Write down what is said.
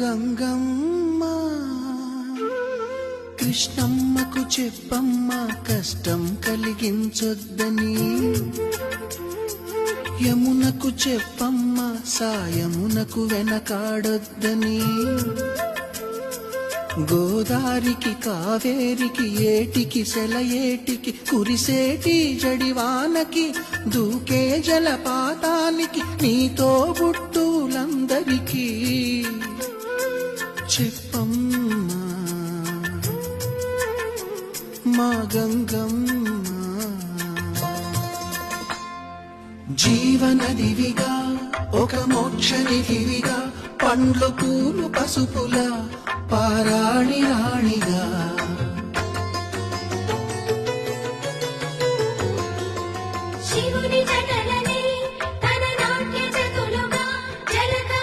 గంగమ్మ కృష్ణమ్మకు చెప్పమ్మ కష్టం కలిగించొద్దని, యమునకు చెప్పమ్మ సాయమునకు వెనకాడొద్దని, గోదారికి కావేరికి ఏటికి సెలయేటికి కురిసేటి జడివానకి దూకే జలపాతానికి నీతో బుట్టులందరికీ చెప్పమ్మా మా గంగమ్మ. జీవనదివిగా ఒక మోక్షనిధివిగా పండ్లు పూలు పసుపుల పారాణి రాణిగా